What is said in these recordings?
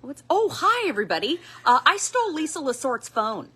Hi, everybody. I stole Lisa Lasorte's phone.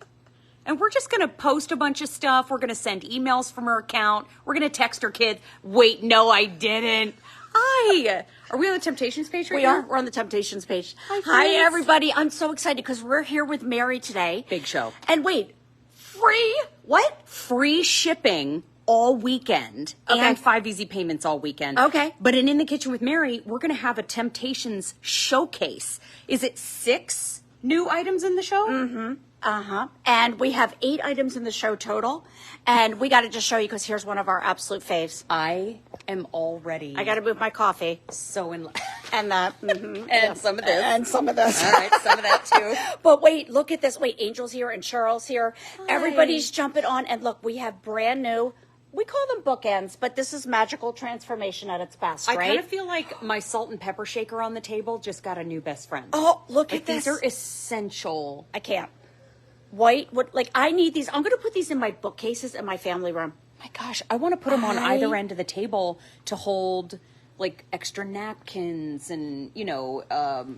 And we're just going to post a bunch of stuff. We're going to send emails from her account. We're going to text her kids. Wait, no, I didn't. Hi. Are we on the Temptations page right now? We are. We're on the Temptations page. Hi, everybody. I'm so excited because we're here with Mary today. Big show. And wait, free what? Free shipping all weekend and 5 easy payments all weekend. Okay. But in the Kitchen with Mary, we're going to have a Temptations showcase. Is it 6 new items in the show? Mm-hmm. Uh-huh. And we have 8 items in the show total. And we got to just show you because here's one of our absolute faves. I am already. I got to move my coffee. So in love. And that. Mm-hmm. And some of this. And some of this. All right, some of that too. But wait, look at this. Wait, Angel's here and Cheryl's here. Hi. Everybody's jumping on. And look, we have brand new. We call them bookends, but this is magical transformation at its best, right? I kind of feel like my salt and pepper shaker on the table just got a new best friend. Oh, look at this. These are essential. I can't. White, I need these. I'm going to put these in my bookcases in my family room. My gosh, I want to put them on either end of the table to hold like extra napkins and,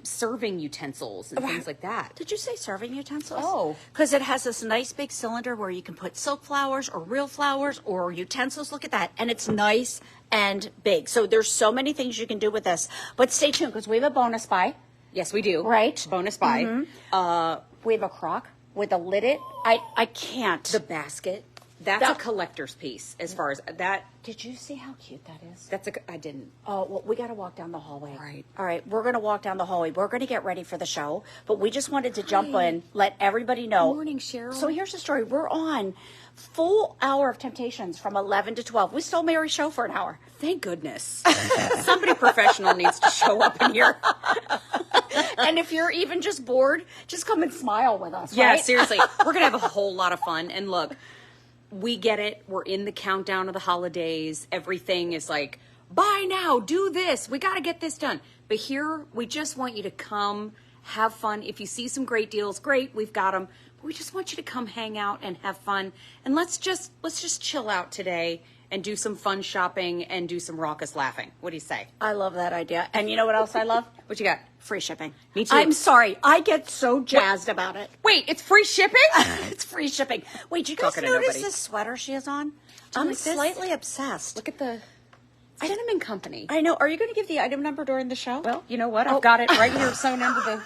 serving utensils and things like that. Did you say serving utensils? Oh. Because it has this nice big cylinder where you can put silk flowers or real flowers or utensils. Look at that. And it's nice and big. So there's so many things you can do with this. But stay tuned because we have a bonus buy. Yes, we do. Right. Bonus buy. Mm-hmm. We have a crock with a lid it. I can't. The basket. That's a collector's piece as far as that. Did you see how cute that is? I didn't. Oh, well, we got to walk down the hallway. Right. All right. We're going to walk down the hallway. We're going to get ready for the show, but we just wanted to jump in, let everybody know. Good morning, Cheryl. So here's the story. We're on full hour of Temptations from 11 to 12. We stole Mary's show for an hour. Thank goodness. Somebody professional needs to show up in here. And if you're even just bored, just come and smile with us. Yeah, right? seriously. We're going to have a whole lot of fun. And look, we get it. We're in the countdown of the holidays. Everything is like, buy now, do this. We got to get this done. But here, we just want you to come, have fun. If you see some great deals, great, we've got them. But we just want you to come hang out and have fun. And let's just chill out today and do some fun shopping and do some raucous laughing. What do you say? I love that idea. And you know what else I love? What you got? Free shipping. Me too. I'm sorry. I get so jazzed about it. Wait, it's free shipping? It's free shipping. Wait, did you guys notice this sweater she has on? I'm like this? slightly obsessed. Look at the Cinnamon Company. I know. Are you going to give the item number during the show? Well, you know what? I've got it right here sewn into the...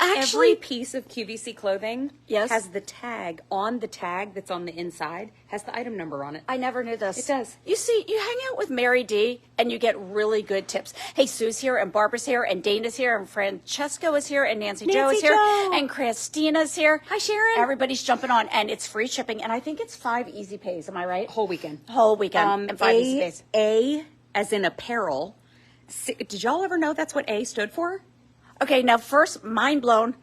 every piece of QVC clothing has the tag on the tag that's on the inside, has the item number on it. I never knew this. It does. You see, you hang out with Mary D and you get really good tips. Hey, Sue's here and Barbara's here and Dana's here and Francesco is here and Nancy Jo is here and Christina's here. Hi, Sharon. Everybody's jumping on and it's free shipping and I think it's 5 easy pays. Am I right? Whole weekend. Whole weekend and 5 easy pays. A as in apparel. Did y'all ever know that's what A stood for? Okay, now first, mind blown.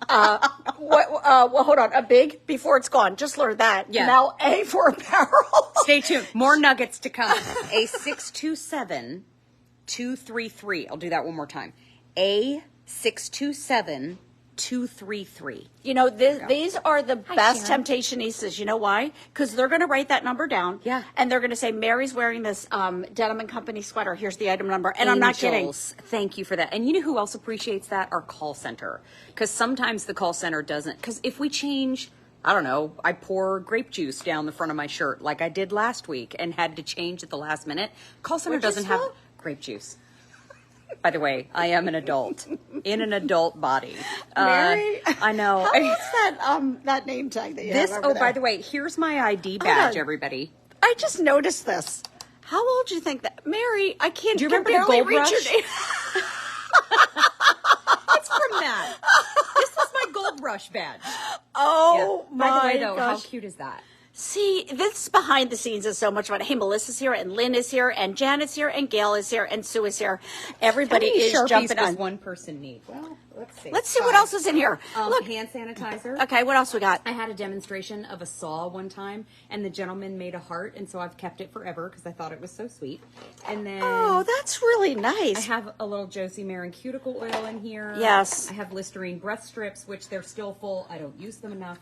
Well, hold on. A big before it's gone. Just learned that. Yeah. Now A for apparel. Stay tuned. More nuggets to come. A627233. I'll do that one more time. A627233. You know, these are the best Temptationistas. You know why? Because they're going to write that number down. Yeah. And they're going to say, Mary's wearing this Denim & Company sweater. Here's the item number. And I'm not kidding. Thank you for that. And you know who else appreciates that? Our call center. Because sometimes the call center doesn't. Because if we change, I don't know, I pour grape juice down the front of my shirt like I did last week and had to change at the last minute. Call center doesn't have grape juice. By the way, I am an adult in an adult body. Mary, I know. How is that name tag that you have over there? By the way, here's my ID badge, everybody. I just noticed this. How old do you think that? Mary, I can't. Do you remember the Gold Rush? It's from that. This is my Gold Rush badge. Oh, yeah. my By the way, though, gosh. how cute is that? See, this behind the scenes is so much fun. Hey, Melissa's here, and Lynn is here, and Janet's here, and Gail is here, and Sue is here. Everybody is jumping on. Does one person need? Well, let's see. Let's see what else is in here. Look, hand sanitizer. Okay, what else we got? I had a demonstration of a saw one time, and the gentleman made a heart, and so I've kept it forever because I thought it was so sweet. And then that's really nice. I have a little Josie Marin cuticle oil in here. Yes. I have Listerine breath strips, which they're still full. I don't use them enough.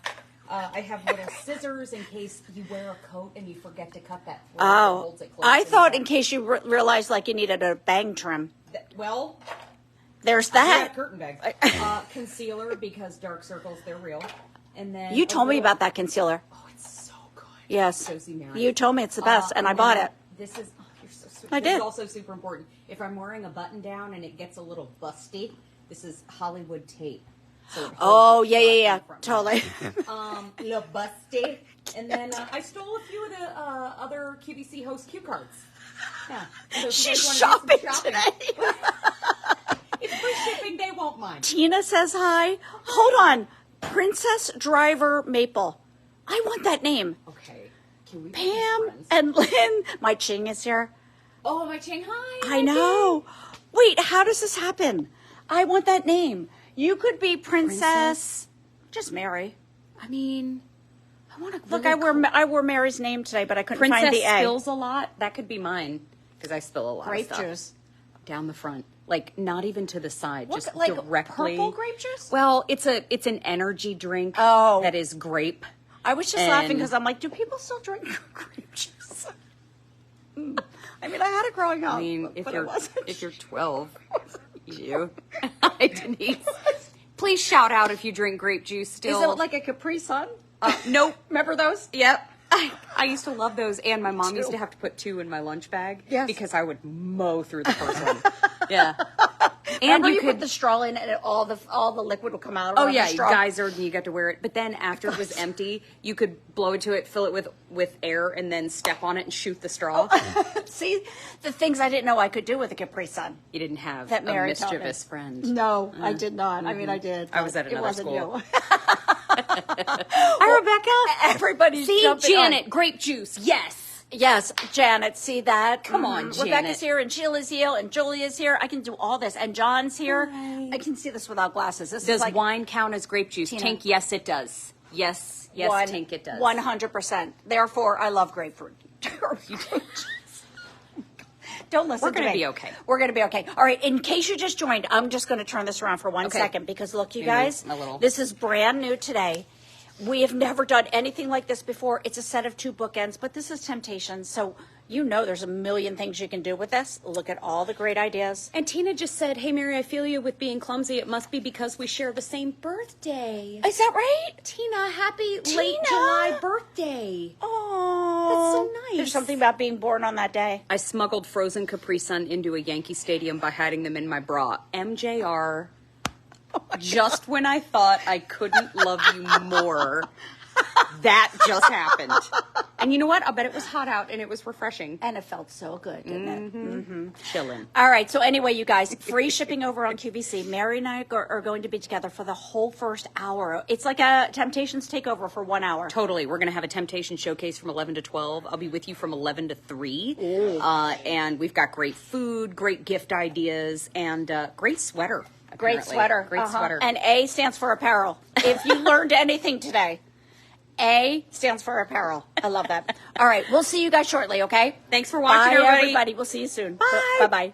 I have little scissors in case you wear a coat and you forget to cut that. Oh, I thought in case you realized like you needed a bang trim. Well, There's I that. have curtain bags. Concealer because dark circles, they're real. And then You told me about that concealer. Oh, it's so good. Yes. Josie Mary. You told me it's the best, and I bought it. This is, oh, you're so sweet. I This did. is also super important. If I'm wearing a button down and it gets a little busty, this is Hollywood tape. So it Oh, holds it yeah, shut yeah, in yeah. front. Totally. Little busty. And then I stole a few of the other QVC host cue cards. Yeah. So if you She's guys shopping wanna do some today. It's free shipping. They won't mind. Tina says hi. Hold on. Princess Driver Maple. I want that name. Okay. Can we be Pam friends? and Lynn. My Ching is here. Oh, my Chang, hi. I know. Wait, how does this happen? I want that name. You could be Princess. Just Mary. I mean, I want to Look, I wore Mary's name today, but I couldn't Princess find the A. spills a lot. That could be mine because I spill a lot Grape of stuff. juice. Down the front, like not even to the side, What, just like directly. purple grape juice? Well, it's an energy drink. Oh. That is grape. I was just laughing And- because I'm like, do people still drink grape juice? I mean, I had it growing up. I mean, but it wasn't. if you're 12, you. Hi, Denise. Please shout out if you drink grape juice still. Is it like a Capri Sun? Nope. Remember those? Yep. I used to love those, and my mom used too. to have to put 2 in my lunch bag Yes. because I would mow through the first one. Yeah. And Remember you could put the straw in and all the liquid will come out. Oh around yeah, the straw? geyser, and you got to wear it. But then after it was empty, you could blow into it, fill it with air, and then step on it and shoot the straw. See, the things I didn't know I could do with a Capri Sun. You didn't have That a Mary taught me. mischievous friend. No, I did not. I mean, I did. I was but at it another wasn't school. You. Hi, Rebecca. Everybody's See, jumping on. Janet, grape juice. Yes. Yes, Janet, see that? Come on, Janet. Rebecca's here, and Sheila's here, and Julia's here. I can do all this. And John's here. Hi. I can see this without glasses. This Does is like wine count as grape juice? Tina. Tink, yes, it does. Yes, Tink, it does. 100%. Therefore, I love grapefruit. Don't listen We're to gonna me. be okay. We're going to be okay. All right, in case you just joined, I'm just going to turn this around for 1 Okay. second because look, you Maybe guys, a little. this is brand new today. We have never done anything like this before. It's a set of 2 bookends, but this is Temptations. So you know there's a million things you can do with this. Look at all the great ideas. And Tina just said, "Hey, Mary, I feel you with being clumsy. It must be because we share the same birthday." Is that right? Tina, happy late Tina. July birthday. Oh, That's so nice. There's something about being born on that day. I smuggled frozen Capri Sun into a Yankee Stadium by hiding them in my bra. MJR. Just when I thought I couldn't love you more, that just happened. And you know what? I bet it was hot out and it was refreshing. And it felt so good, didn't it? Chilling. All right. So anyway, you guys, free shipping over on QVC. Mary and I are going to be together for the whole first hour. It's like a Temptations takeover for 1 hour. Totally. We're going to have a Temptation showcase from 11 to 12. I'll be with you from 11 to 3. And we've got great food, great gift ideas, and great sweater. Great apparently. sweater. Great sweater. And A stands for apparel. If you learned anything today, A stands for apparel. I love that. All right. We'll see you guys shortly, okay? Thanks for watching, Bye, everybody. everybody. We'll see you soon. Bye. Bye-bye.